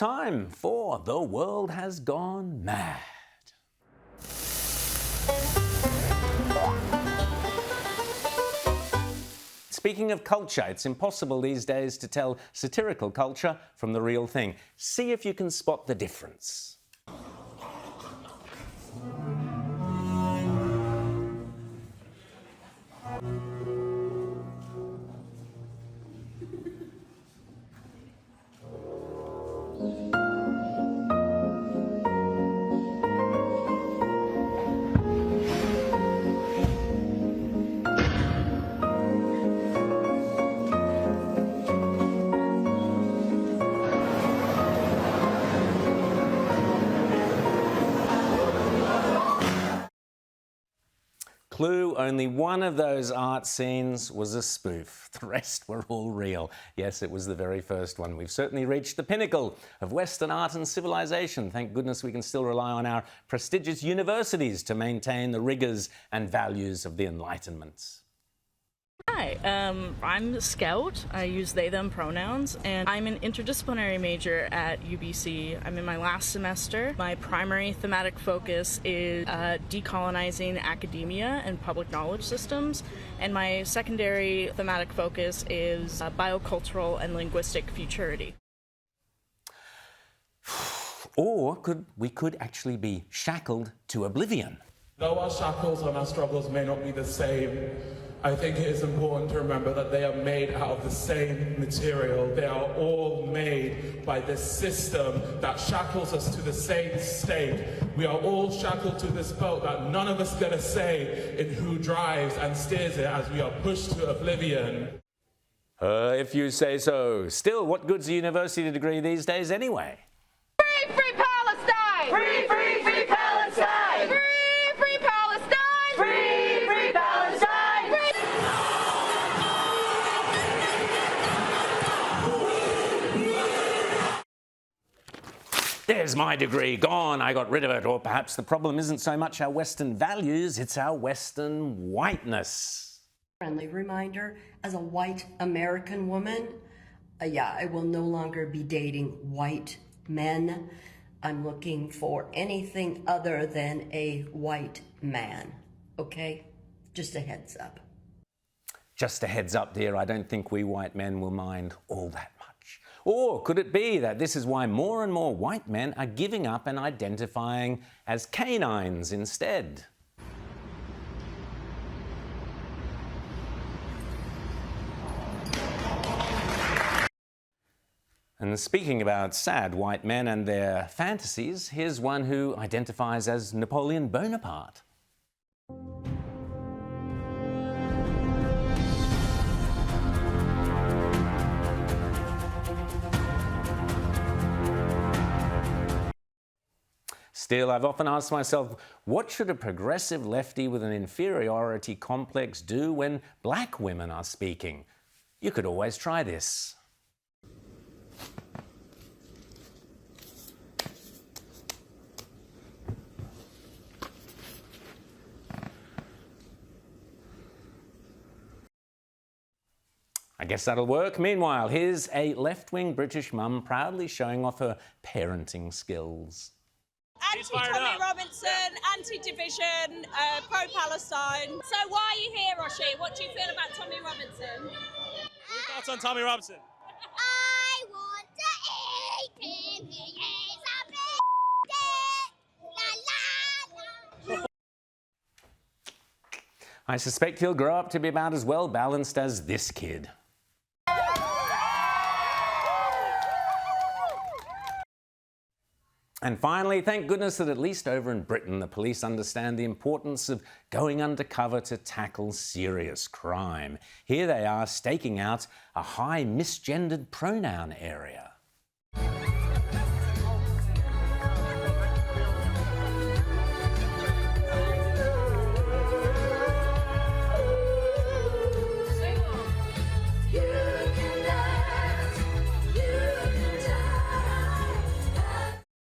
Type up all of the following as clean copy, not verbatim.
Time for The World Has Gone Mad. Speaking of culture, it's impossible these days to tell satirical culture from the real thing. See if you can spot the difference. Clue, only one of those art scenes was a spoof. The rest were all real. Yes, it was the very first one. We've certainly reached the pinnacle of Western art and civilization. Thank goodness we can still rely on our prestigious universities to maintain the rigours and values of the Enlightenment. Hi, I'm a Scout. I use they, them pronouns, and I'm an interdisciplinary major at UBC. I'm in my last semester. My primary thematic focus is decolonizing academia and public knowledge systems, and my secondary thematic focus is biocultural and linguistic futurity. Or we could actually be shackled to oblivion. Though our shackles and our struggles may not be the same, I think it is important to remember that they are made out of the same material. They are all made by this system that shackles us to the same state. We are all shackled to this boat that none of us get a say in who drives and steers it as we are pushed to oblivion. If you say so. Still, what good's a university degree these days anyway? Free, free Palestine! Free, free, free Palestine! Free, free Palestine! Free, free Palestine! There's my degree gone, I got rid of it. Or perhaps the problem isn't so much our Western values, it's our Western whiteness. Friendly reminder, as a white American woman, I will no longer be dating white men. I'm looking for anything other than a white man, okay? Just a heads up. Just a heads up, dear, I don't think we white men will mind all that much. Or could it be that this is why more and more white men are giving up and identifying as canines instead? And speaking about sad white men and their fantasies, here's one who identifies as Napoleon Bonaparte. Still, I've often asked myself, what should a progressive lefty with an inferiority complex do when black women are speaking? You could always try this. I guess that'll work. Meanwhile, here's a left-wing British mum proudly showing off her parenting skills. Anti-Tommy Robinson, anti-division, pro-Palestine. So why are you here, Roshi? What do you feel about Tommy Robinson? Your thoughts on Tommy Robinson? I want to eat him. He is a biscuit. La, la, la. I suspect he'll grow up to be about as well balanced as this kid. And finally, thank goodness that at least over in Britain, the police understand the importance of going undercover to tackle serious crime. Here they are staking out a high misgendered pronoun area.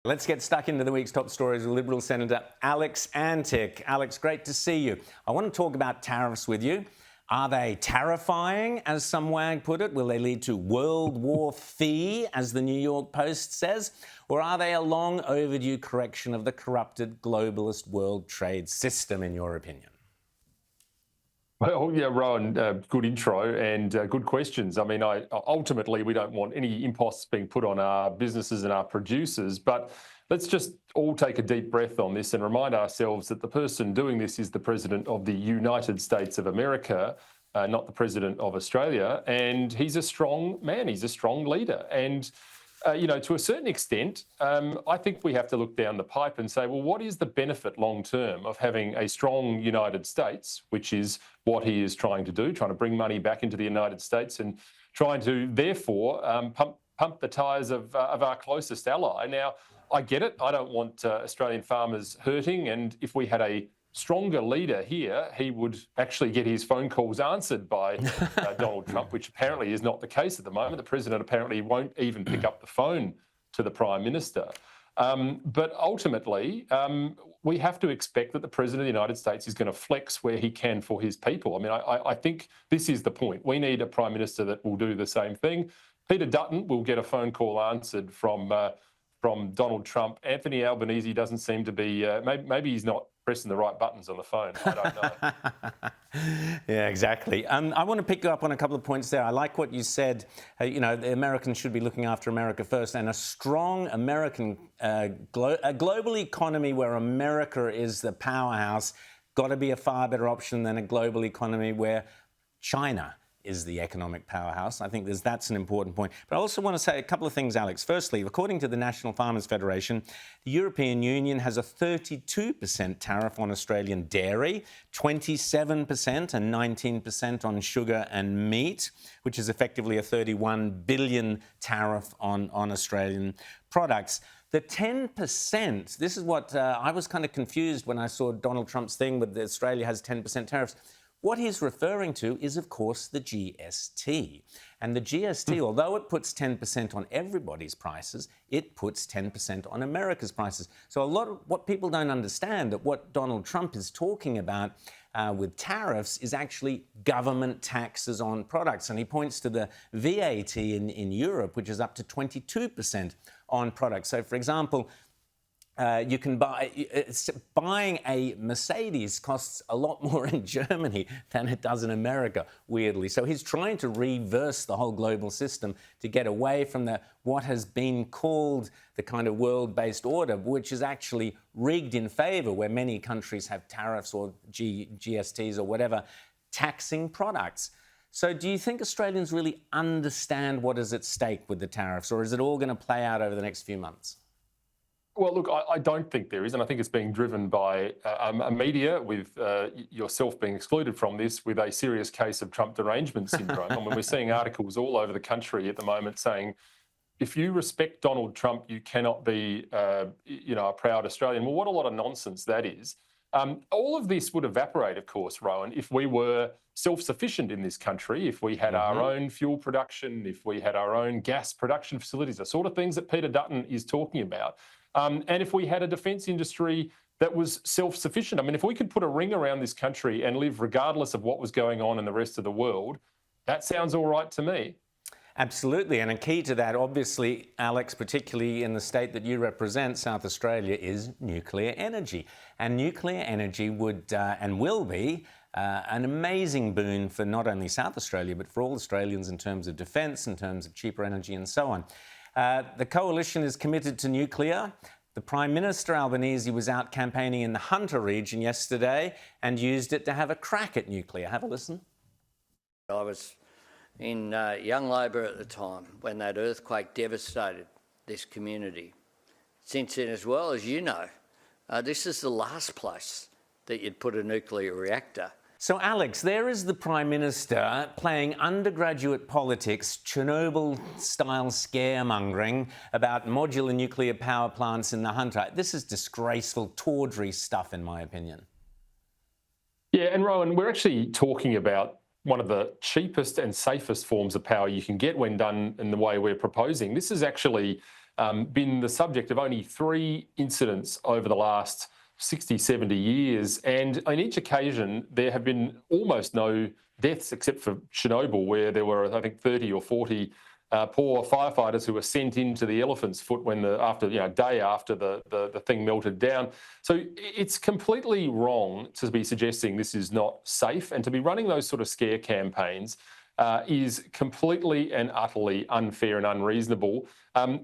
Let's get stuck into the week's top stories with Liberal Senator Alex Antic. Alex, great to see you. I want to talk about tariffs with you. Are they terrifying, as some wag put it? Will they lead to World War III, as the New York Post says? Or are they a long overdue correction of the corrupted globalist world trade system, in your opinion? Well, yeah, Rowan, good intro and good questions. I mean, ultimately, we don't want any imposts being put on our businesses and our producers, but let's just all take a deep breath on this and remind ourselves that the person doing this is the President of the United States of America, not the President of Australia. And he's a strong man. He's a strong leader. And, to a certain extent, I think we have to look down the pipe and say, well, what is the benefit long term of having a strong United States, which is what he is trying to do, trying to bring money back into the United States and trying to, therefore, pump the tyres of our closest ally. Now, I get it. I don't want Australian farmers hurting. And if we had a stronger leader here, he would actually get his phone calls answered by Donald Trump, which apparently is not the case at the moment. The president apparently won't even pick up the phone to the Prime Minister. But ultimately, we have to expect that the President of the United States is going to flex where he can for his people. I mean, I think this is the point. We need a Prime Minister that will do the same thing. Peter Dutton will get a phone call answered from Donald Trump. Anthony Albanese doesn't seem to be, maybe he's not pressing the right buttons on the phone. I don't know. Yeah, exactly. I want to pick you up on a couple of points there. I like what you said. The Americans should be looking after America first, and a strong American, a global economy where America is the powerhouse, got to be a far better option than a global economy where China is the economic powerhouse. I think that's an important point. But I also want to say a couple of things, Alex. Firstly, according to the National Farmers Federation, the European Union has a 32% tariff on Australian dairy, 27% and 19% on sugar and meat, which is effectively a 31 billion tariff on Australian products. The 10%, this is what I was kind of confused when I saw Donald Trump's thing with Australia has 10% tariffs. What he's referring to is, of course, the GST. And the GST, although it puts 10% on everybody's prices, it puts 10% on America's prices. So a lot of what people don't understand, that what Donald Trump is talking about with tariffs is actually government taxes on products. And he points to the VAT in Europe, which is up to 22% on products. So, for example, you can buying a Mercedes costs a lot more in Germany than it does in America, weirdly. So he's trying to reverse the whole global system to get away from what has been called the kind of world-based order, which is actually rigged in favour, where many countries have tariffs or GSTs or whatever, taxing products. So do you think Australians really understand what is at stake with the tariffs, or is it all going to play out over the next few months? Well, look, I don't think there is, and I think it's being driven by a media, with yourself being excluded from this, with a serious case of Trump derangement syndrome. I mean, we're seeing articles all over the country at the moment saying, if you respect Donald Trump, you cannot be, a proud Australian. Well, what a lot of nonsense that is. All of this would evaporate, of course, Rowan, if we were self-sufficient in this country, if we had our own fuel production, if we had our own gas production facilities, the sort of things that Peter Dutton is talking about. And if we had a defence industry that was self-sufficient. I mean, if we could put a ring around this country and live regardless of what was going on in the rest of the world, that sounds all right to me. Absolutely. And a key to that, obviously, Alex, particularly in the state that you represent, South Australia, is nuclear energy. And nuclear energy would and will be an amazing boon for not only South Australia, but for all Australians in terms of defence, in terms of cheaper energy and so on. The coalition is committed to nuclear. The Prime Minister, Albanese, was out campaigning in the Hunter region yesterday and used it to have a crack at nuclear. Have a listen. I was in Young Labor at the time when that earthquake devastated this community. Since then, as well, as you know, this is the last place that you'd put a nuclear reactor. So, Alex, there is the Prime Minister playing undergraduate politics, Chernobyl-style scaremongering about modular nuclear power plants in the Hunter. This is disgraceful, tawdry stuff, in my opinion. Yeah, and Rowan, we're actually talking about one of the cheapest and safest forms of power you can get when done in the way we're proposing. This has actually been the subject of only 3 incidents over the last 60, 70 years. And on each occasion, there have been almost no deaths except for Chernobyl, where there were, I think, 30 or 40 poor firefighters who were sent into the Elephant's Foot when day after the thing melted down. So it's completely wrong to be suggesting this is not safe, and to be running those sort of scare campaigns is completely and utterly unfair and unreasonable.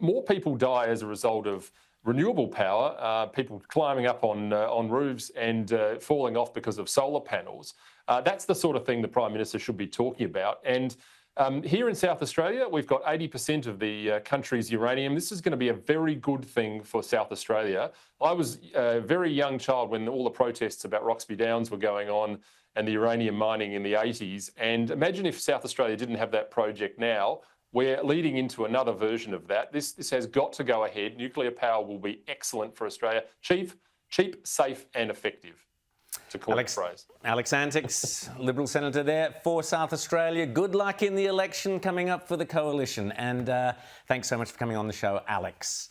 More people die as a result of renewable power, people climbing up on roofs and falling off because of solar panels. That's the sort of thing the Prime Minister should be talking about. And here in South Australia, we've got 80% of the country's uranium. This is going to be a very good thing for South Australia. I was a very young child when all the protests about Roxby Downs were going on and the uranium mining in the 80s. And imagine if South Australia didn't have that project now. We're leading into another version of that. This has got to go ahead. Nuclear power will be excellent for Australia. Cheap, safe and effective, to coin a phrase. Alex Antics, Liberal Senator there for South Australia. Good luck in the election coming up for the Coalition. And thanks so much for coming on the show, Alex.